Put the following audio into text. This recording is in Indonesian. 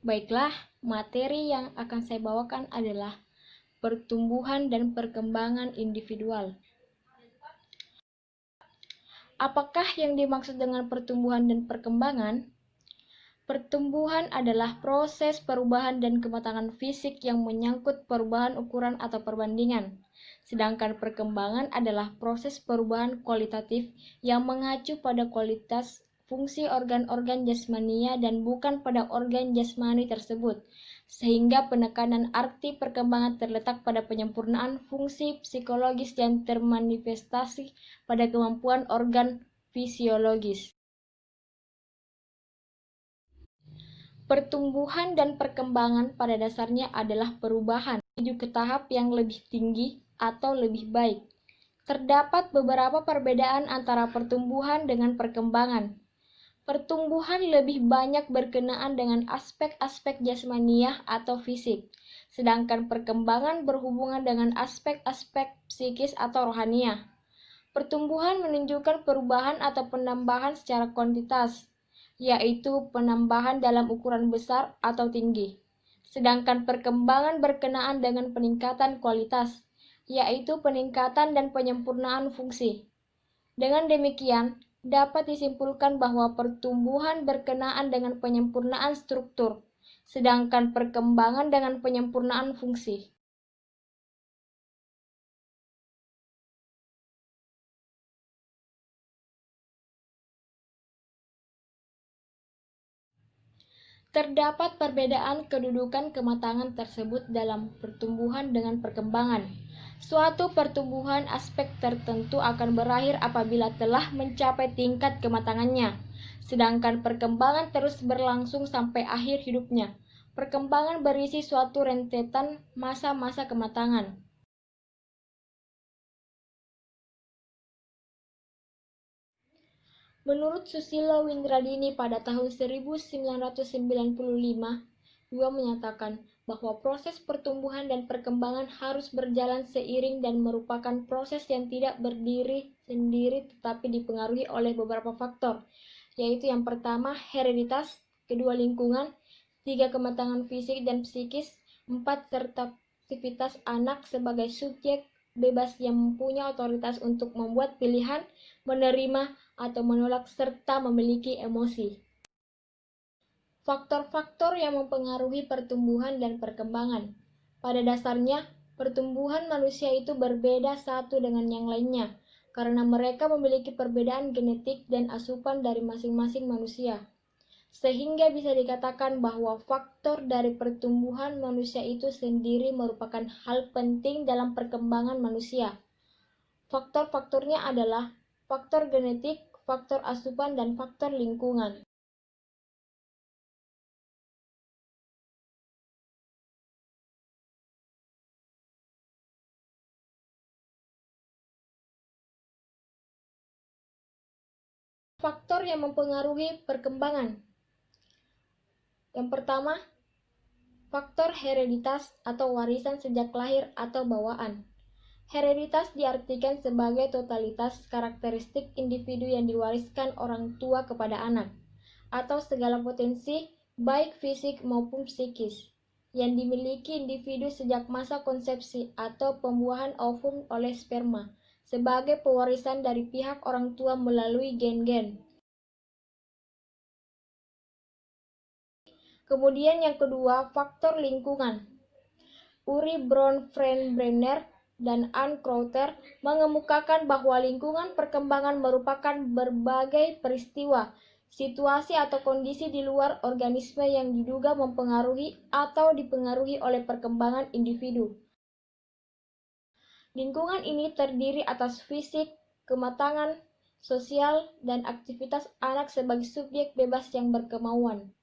Baiklah, materi yang akan saya bawakan adalah pertumbuhan dan perkembangan individual. Apakah yang dimaksud dengan pertumbuhan dan perkembangan? Pertumbuhan adalah proses perubahan dan kematangan fisik yang menyangkut perubahan ukuran atau perbandingan. Sedangkan perkembangan adalah proses perubahan kualitatif yang mengacu pada kualitas fungsi organ-organ jasmania dan bukan pada organ jasmani tersebut. Sehingga penekanan arti perkembangan terletak pada penyempurnaan fungsi psikologis yang termanifestasi pada kemampuan organ fisiologis. Pertumbuhan dan perkembangan pada dasarnya adalah perubahan menuju ke tahap yang lebih tinggi atau lebih baik. Terdapat beberapa perbedaan antara pertumbuhan dengan perkembangan. Pertumbuhan lebih banyak berkenaan dengan aspek-aspek jasmaniah atau fisik, sedangkan perkembangan berhubungan dengan aspek-aspek psikis atau rohaniah. Pertumbuhan menunjukkan perubahan atau penambahan secara kuantitas, yaitu penambahan dalam ukuran besar atau tinggi. Sedangkan perkembangan berkenaan dengan peningkatan kualitas, yaitu peningkatan dan penyempurnaan fungsi. Dengan demikian, dapat disimpulkan bahwa pertumbuhan berkenaan dengan penyempurnaan struktur, sedangkan perkembangan dengan penyempurnaan fungsi. Terdapat perbedaan kedudukan kematangan tersebut dalam pertumbuhan dengan perkembangan. Suatu pertumbuhan aspek tertentu akan berakhir apabila telah mencapai tingkat kematangannya, sedangkan perkembangan terus berlangsung sampai akhir hidupnya. Perkembangan berisi suatu rentetan masa-masa kematangan. Menurut Susilo Windradini pada tahun 1995, dia menyatakan bahwa proses pertumbuhan dan perkembangan harus berjalan seiring dan merupakan proses yang tidak berdiri sendiri tetapi dipengaruhi oleh beberapa faktor, yaitu yang pertama hereditas, kedua lingkungan, tiga kematangan fisik dan psikis, empat serta aktivitas anak sebagai subjek bebas yang mempunyai otoritas untuk membuat pilihan, menerima atau menolak serta memiliki emosi. Faktor-faktor yang mempengaruhi pertumbuhan dan perkembangan. Pada dasarnya, pertumbuhan manusia itu berbeda satu dengan yang lainnya, karena mereka memiliki perbedaan genetik dan asupan dari masing-masing manusia. Sehingga bisa dikatakan bahwa faktor dari pertumbuhan manusia itu sendiri merupakan hal penting dalam perkembangan manusia. Faktor-faktornya adalah faktor genetik, faktor asupan, dan faktor lingkungan. Faktor yang mempengaruhi perkembangan. Yang pertama, faktor hereditas atau warisan sejak lahir atau bawaan. Hereditas diartikan sebagai totalitas karakteristik individu yang diwariskan orang tua kepada anak, atau segala potensi, baik fisik maupun psikis, yang dimiliki individu sejak masa konsepsi atau pembuahan ovum oleh sperma, sebagai pewarisan dari pihak orang tua melalui gen-gen. Kemudian yang kedua, faktor lingkungan. Uri Bronfenbrenner dan Ann Crowther mengemukakan bahwa lingkungan perkembangan merupakan berbagai peristiwa, situasi atau kondisi di luar organisme yang diduga mempengaruhi atau dipengaruhi oleh perkembangan individu. Lingkungan ini terdiri atas fisik, kematangan, sosial, dan aktivitas anak sebagai subjek bebas yang berkemauan.